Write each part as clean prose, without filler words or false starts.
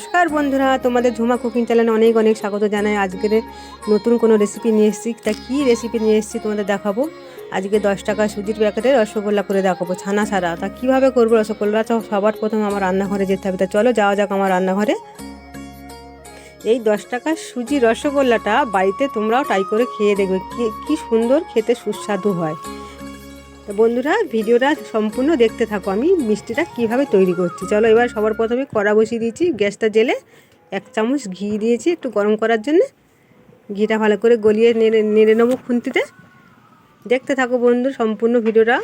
নমস্কার বন্ধুরা, তোমাদের ঝুমা কুকিং চ্যানেলে অনেক অনেক স্বাগত জানাই। আজকের নতুন কোনো রেসিপি নিয়ে এসেছি। তা কী রেসিপি নিয়ে এসেছি তোমাদের দেখাবো। আজকে 10 টাকা সুজির প্যাকেটে রসগোল্লা করে দেখাবো, ছানা ছাড়া। তা কীভাবে করবো রসগোল্লা, সবার প্রথমে আমার রান্নাঘরে যেতে হবে। তা চলো যাওয়া যাক আমার রান্নাঘরে। এই 10 টাকার সুজি রসগোল্লাটা বাড়িতে তোমরাও ট্রাই করে খেয়ে দেখবে, কি সুন্দর খেতে, সুস্বাদু হয়। তো বন্ধুরা, ভিডিওটা সম্পূর্ণ দেখতে থাকো, আমি মিষ্টিটা কিভাবে তৈরি করছি। চলো এবার সবার প্রথমে কড়া বসিয়ে দিয়েছি, গ্যাসটা জেলে 1 চামচ ঘি দিয়েছি একটু গরম করার জন্য। ঘিটা ভালো করে গলিয়ে নেড়ে নেবো খুন্তিতে। দেখতে থাকো বন্ধু, সম্পূর্ণ ভিডিওটা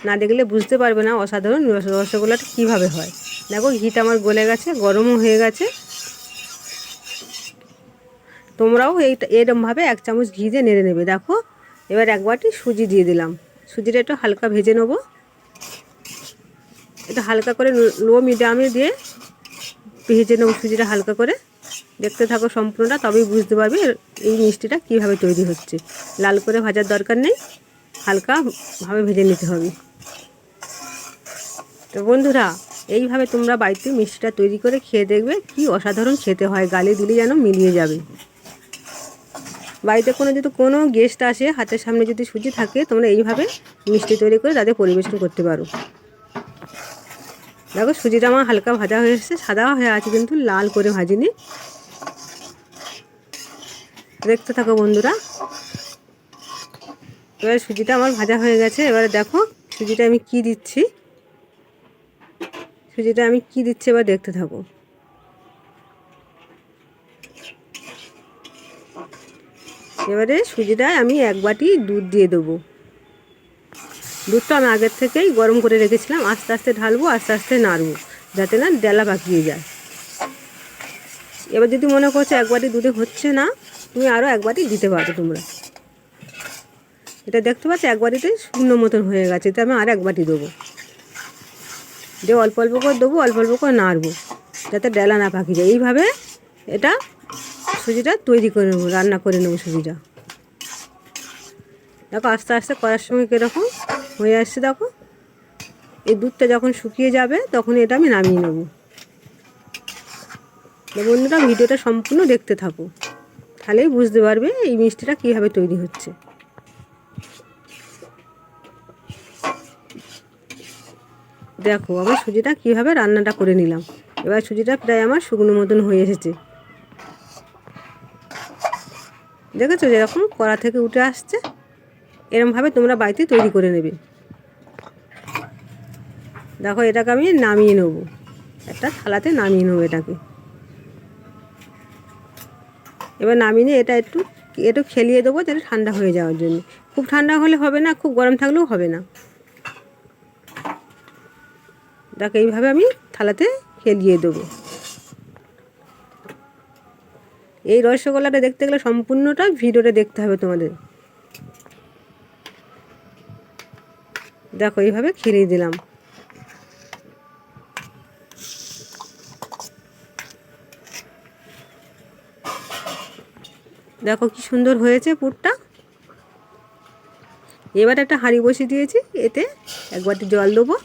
না দেখলে বুঝতে পারবে না অসাধারণ রসগোল্লাটা কীভাবে হয়। দেখো ঘিটা আমার গলে গেছে, গরমও হয়ে গেছে। তোমরাও এরমভাবে 1 চামচ ঘি দিয়ে নেড়ে নেবে। দেখো এবার 1 বাটি সুজি দিয়ে দিলাম। সুজিটা একটু হালকা ভেজে নেবো, একটু হালকা করে লো মিডিয়ামে দিয়ে ভেজে নেবো সুজিটা হালকা করে। দেখতে থাকো সম্পূর্ণটা, তবেই বুঝতে পারবে এই মিষ্টিটা কীভাবে তৈরি হচ্ছে। লাল করে ভাজার দরকার নেই, হালকাভাবে ভেজে নিতে হবে। তো বন্ধুরা, এইভাবে তোমরা বাড়িতে মিষ্টিটা তৈরি করে খেয়ে দেখবে, কি অসাধারণ খেতে হয়, গালে দিলে যেন মিলিয়ে যাবে। বাড়িতে যদি কোনো গেস্ট আসে, হাতের সামনে যদি সুজি থাকে, তোমরা এইভাবে মিষ্টি তৈরি করে তাদের পরিবেশন করতে পারো। দেখো সুজিটা আমার হালকা ভাজা হয়ে এসেছে, সাদা হয়ে আছে কিন্তু লাল করে ভাজিনি। দেখতে থাকো বন্ধুরা। এবার সুজিটা আমার ভাজা হয়ে গেছে। এবারে দেখো সুজিটা আমি কি দিচ্ছি, এবার দেখতে থাকো। এবারে সুজিটায় আমি 1 বাটি দুধ দিয়ে দেবো। দুধটা আমি আগের থেকেই গরম করে রেখেছিলাম। আস্তে আস্তে ঢালবো, আস্তে আস্তে নাড়বো, যাতে না ডেলা পাকিয়ে যায়। এবার যদি মনে করছো 1 বাটি দুধে হচ্ছে না, তুমি আরও 1 বাটি দিতে পারো তোমরা। এটা দেখতে পাচ্ছ 1 বাটিতে শুকনো মতন হয়ে গেছে, তো আমি আর 1 বাটি দেবো। দিয়ে অল্প অল্প করে দেবো, অল্প অল্প করে নাড়বো, যাতে ডেলা না পাকিয়ে যায়। এইভাবে এটা সুজিটা তৈরি করে নেবো, রান্না করে নেবো সুজিটা। দেখো আস্তে আস্তে করার সময় কীরকম হয়ে আসছে। দেখো এই দুধটা যখন শুকিয়ে যাবে, তখন এটা আমি নামিয়ে নেব। বন্ধুরা, ভিডিওটা সম্পূর্ণ দেখতে থাকো, তাহলেই বুঝতে পারবে এই মিষ্টিটা কীভাবে তৈরি হচ্ছে। দেখো আমার সুজিটা কীভাবে রান্নাটা করে নিলাম। এবার সুজিটা প্রায় আমার শুকনো মতন হয়ে এসেছে। দেখেছো যেরকম কড়া থেকে উঠে আসছে, এরমভাবে তোমরা বাড়িতে তৈরি করে নেবে। দেখো এটাকে আমি নামিয়ে নেবো, একটা থালাতে নামিয়ে নেবো এটাকে। এবার নামিয়ে নিয়ে এটা একটু খেলিয়ে দেবো, যাতে ঠান্ডা হয়ে যাওয়ার জন্য। খুব ঠান্ডা হলে হবে না, খুব গরম থাকলেও হবে না। দেখো এইভাবে আমি থালাতে খেলিয়ে দেবো। এই রসগোল্লাটা দেখতে গেলে সম্পূর্ণটা ভিডিওটা দেখতে হবে তোমাদের। দেখো এইভাবে খেলিয়ে দিলাম। দেখো কি সুন্দর হয়েছে পুরটা। এবার একটা হাঁড়ি বসিয়ে দিয়েছি, এতে 1 বাটি জল দেবো,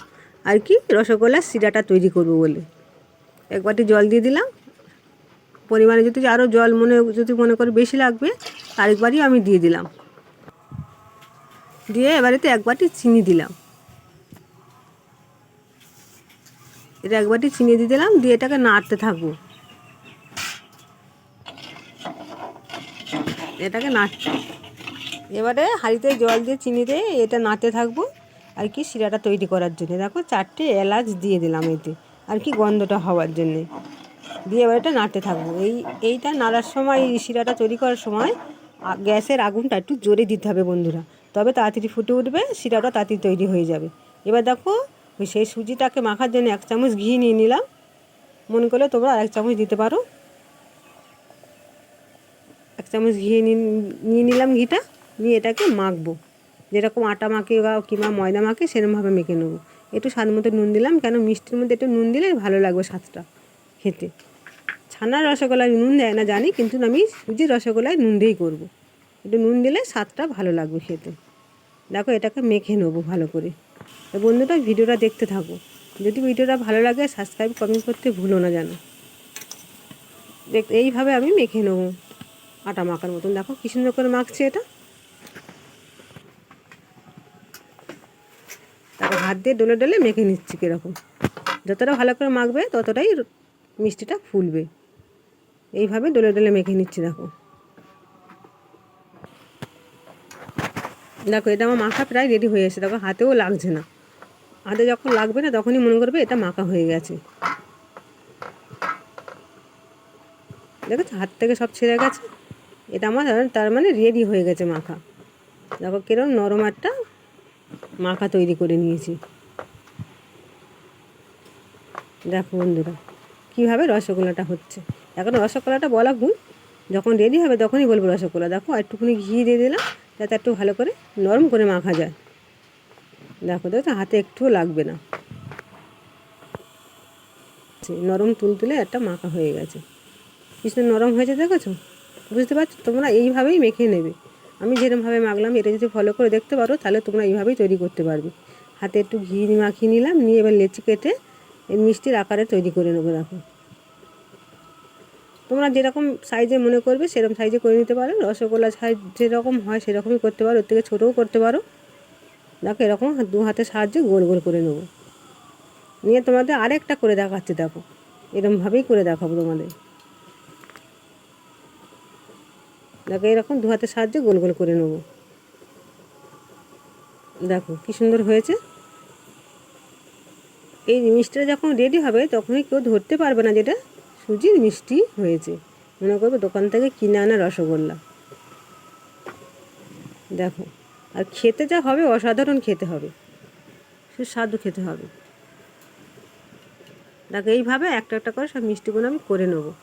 আর কি রসগোল্লার শিরাটা তৈরি করবো বলে 1 বাটি জল দিয়ে দিলাম। পরিমাণে যদি আরও জল যদি মনে করে বেশি লাগবে, আরেকবারই আমি দিয়ে দিলাম। দিয়ে এবারেতে 1 বাটি চিনি দিলাম। এটা 1 বাটি চিনি দিয়ে দিলাম, দিয়ে এটাকে নাড়তে থাকবো। এবারে হাঁড়িতে জল দিয়ে চিনি দিয়ে এটা নাড়তে থাকবো, আর কি শিরাটা তৈরি করার জন্য। দেখো 4টে এলাচ দিয়ে দিলাম এতে, আর কি গন্ধটা হওয়ার জন্যে। দিয়ে এবার এটা নাড়তে থাকবো। এইটা নাড়ার সময়, এই শিরাটা তৈরি করার সময় গ্যাসের আগুনটা একটু জোরে দিতে হবে বন্ধুরা, তবে তাড়াতাড়ি ফুটে উঠবে, শিরাটা তাড়াতাড়ি তৈরি হয়ে যাবে। এবার দেখো সেই সুজিটাকে মাখার জন্য 1 চামচ ঘি নিয়ে নিলাম। মনে করলে তোমরা আর 1 চামচ দিতে পারো। 1 চামচ ঘি নিয়ে নিলাম। ঘিটা নিয়ে এটাকে মাখবো, যেরকম আটা মাখে বা কিংবা ময়দা মাখে সেরকমভাবে মেখে নেবো। একটু স্বাদ মতো নুন দিলাম, কেন মিষ্টির মধ্যে একটু নুন দিলে ভালো লাগবে স্বাদটা খেতে। ছানার রসগোল্লায় নুন দেয় না জানি, কিন্তু আমি সুজির রসগোল্লায় নুন দিয়েই করবো। একটু নুন দিলে স্বাদটা ভালো লাগবে খেতে। দেখো এটাকে মেখে নেবো ভালো করে। তো বন্ধুরা, ভিডিওটা দেখতে থাকো। যদি ভিডিওটা ভালো লাগে, সাবস্ক্রাইব কমেন্ট করতে ভুলো না যেন। এইভাবে আমি মেখে নেবো আটা মাখার মতন। দেখো কী সুন্দর করে মাখছি এটা। তারপর হাত দিয়ে ডলে ডলে মেখে নিচ্ছি কীরকম। যতটা ভালো করে মাখবে ততটাই মিষ্টিটা ফুলবে। এইভাবে ডলে ডলে মেখে নিচ্ছি। দেখো দেখো এটা আমার মাখা প্রায় রেডি হয়ে এসেছে। দেখো হাতেও লাগছে না। হাতে যখন লাগবে না তখনই মনে করবে এটা মাখা হয়ে গেছে। দেখেছো হাত থেকে সব ছেড়ে গেছে। এটা আমার তার মানে রেডি হয়ে গেছে মাখা। দেখো কিরকম নরম একটা মাখা তৈরি করে নিয়েছি। দেখো বন্ধুরা কীভাবে রসগোল্লাটা হচ্ছে। এখন রসগোল্লাটা বলা ভুল, যখন রেডি হবে তখনই বলবো রসগোল্লা। দেখো একটুখানি ঘি দিয়ে দিলাম যাতে একটু ভালো করে নরম করে মাখা যায়। দেখো দেখো হাতে একটুও লাগবে না, নরম তুলতুলে একটা মাখা হয়ে গেছে। কিছু নরম হয়েছে দেখেছো, বুঝতে পারছো? তোমরা এইভাবেই মেখে নেবে। আমি যেরকমভাবে মাখলাম এটা যদি ফলো করে দেখতে পারো তাহলে তোমরা এইভাবেই তৈরি করতে পারবে। হাতে একটু ঘি মাখিয়ে নিলাম, নিয়ে এবার লেচি কেটে এই মিষ্টির আকারে তৈরি করে নেবো। দেখো তোমরা যেরকম সাইজে মনে করবে সেরকম সাইজে করে নিতে পারো। রসগোল্লা সাইজ যেরকম হয় সেরকমই করতে পারো, ওর থেকে ছোটোও করতে পারো। দেখো এরকম দু হাতের সাহায্যে গোল গোল করে নেবো। নিয়ে তোমাদের আরেকটা করে দেখাচ্ছি। দেখো এরকমভাবেই করে দেখাবো তোমাদের। দেখো এরকম দু হাতের সাহায্যে গোল গোল করে নেবো। দেখো কী সুন্দর হয়েছে। এই মিষ্টিটা যখন রেডি হবে তখনই কেউ ধরতে পারবে না যেটা সুজির মিষ্টি হয়েছে, মনে করবে দোকান থেকে কিনে আনা রসগোল্লা। দেখো আর খেতে যা হবে অসাধারণ খেতে হবে, সুস্বাদু খেতে হবে। দেখো এইভাবে একটা একটা করে সব মিষ্টিগুলো আমি করে নেবো।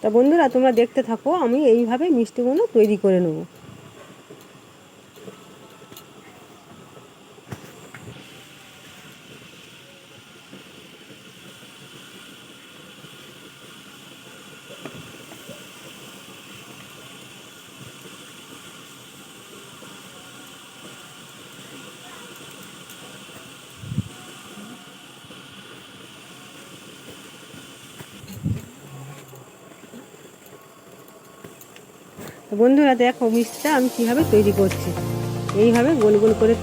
তা বন্ধুরা তোমরা দেখতে থাকো, আমি এইভাবে মিষ্টিগুলো তৈরি করে নেব। তো বন্ধুরা দেখো মিষ্টিটা আমি কীভাবে তৈরি করছি। এইভাবে গোল গোল করে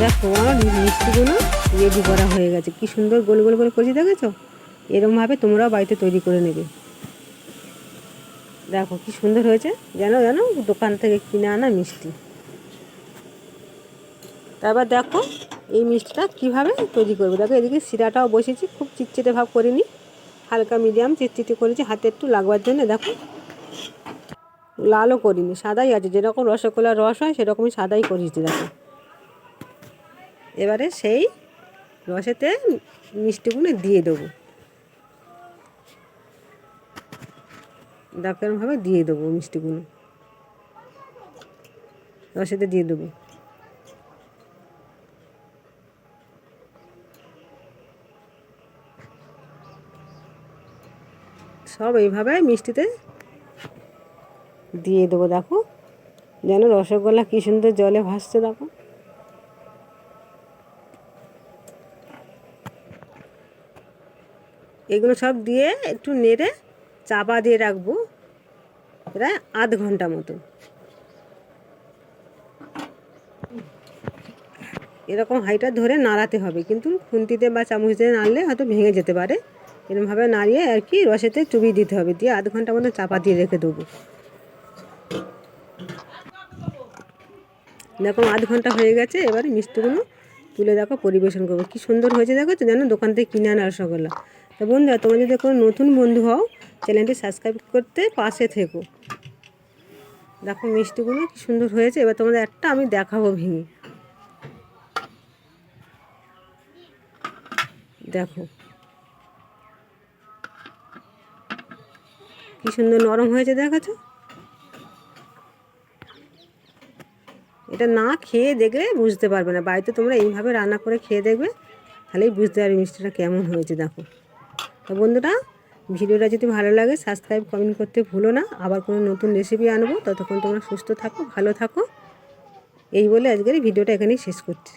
দেখো আমার মিষ্টিগুলো রেডি করা হয়ে গেছে। কি সুন্দর গোল গোল করে করেছি দেখেছো। এরকমভাবে তোমরাও বাড়িতে তৈরি করে নেবে। দেখো কি সুন্দর হয়েছে, যেন যেন দোকান থেকে কিনে আনা মিষ্টি। তারপর দেখো এই মিষ্টিটা কীভাবে তৈরি করবো। দেখো এদিকে শিরাটাও বসেছি, খুব চিটচিটে ভাব করিনি, হালকা মিডিয়াম চিটচিটে করেছি হাতে একটু লাগবার জন্য। দেখো লালও করিনি, সাদাই আছে, যেরকম রসগোল্লার রস হয় সেরকমই সাদাই করেছি। দেখো এবারে সেই রসেতে মিষ্টিগুলো দিয়ে দেবো। দেখো এরকমভাবে দিয়ে দেবো মিষ্টিগুলো, রসেতে দিয়ে দেবো। সব এইভাবে মিষ্টিতে দিয়ে দেবো। দেখো যেন রসগোল্লা কী সুন্দর জলে ভাসছে। দেখো এগুলো সব দিয়ে একটু নেড়ে চাপা দিয়ে রাখবো প্রায় আধ ঘন্টা মতো। এরকম হাইটা ধরে নাড়াতে হবে, কিন্তু খুন্তিতে বা চামচ দিয়ে নাড়লে হয়তো ভেঙে যেতে পারে। এরকমভাবে নাড়িয়ে আর কি রসেতে চুবিয়ে দিতে হবে, দিয়ে আধ ঘন্টা মতো চাপা দিয়ে রেখে দেবো। দেখো আধ ঘন্টা হয়ে গেছে, এবারে মিষ্টিগুলো তুলে দেখো পরিবেশন করবো। কি সুন্দর হয়েছে দেখো, তো যেন দোকান থেকে কিনে আনা রসগোল্লা। তো বন্ধুরা, তোমরা যদি কোনো নতুন বন্ধু হও, চ্যানেলটি সাবস্ক্রাইব করতে পাশে থেকো। দেখো মিষ্টিগুলো কি সুন্দর হয়েছে। এবার তোমাদের একটা আমি দেখাবো ভেঙে। দেখো কি সুন্দর নরম হয়েছে, দেখাচ্ছ? এটা না খেয়ে দেখলে বুঝতে পারবে না, বাড়িতে তোমরা এইভাবে রান্না করে খেয়ে দেখবে, তাহলেই বুঝতে পারবে মিষ্টিটা কেমন হয়েছে। দেখো তো বন্ধুরা, ভিডিওটা যদি ভালো লাগে সাবস্ক্রাইব কমেন্ট করতে ভুলো না। আবার কোনো নতুন রেসিপি আনবো, ততক্ষণ তোমরা সুস্থ থাকো, ভালো থাকো। এই বলে আজকের ভিডিওটা এখানেই শেষ করছি।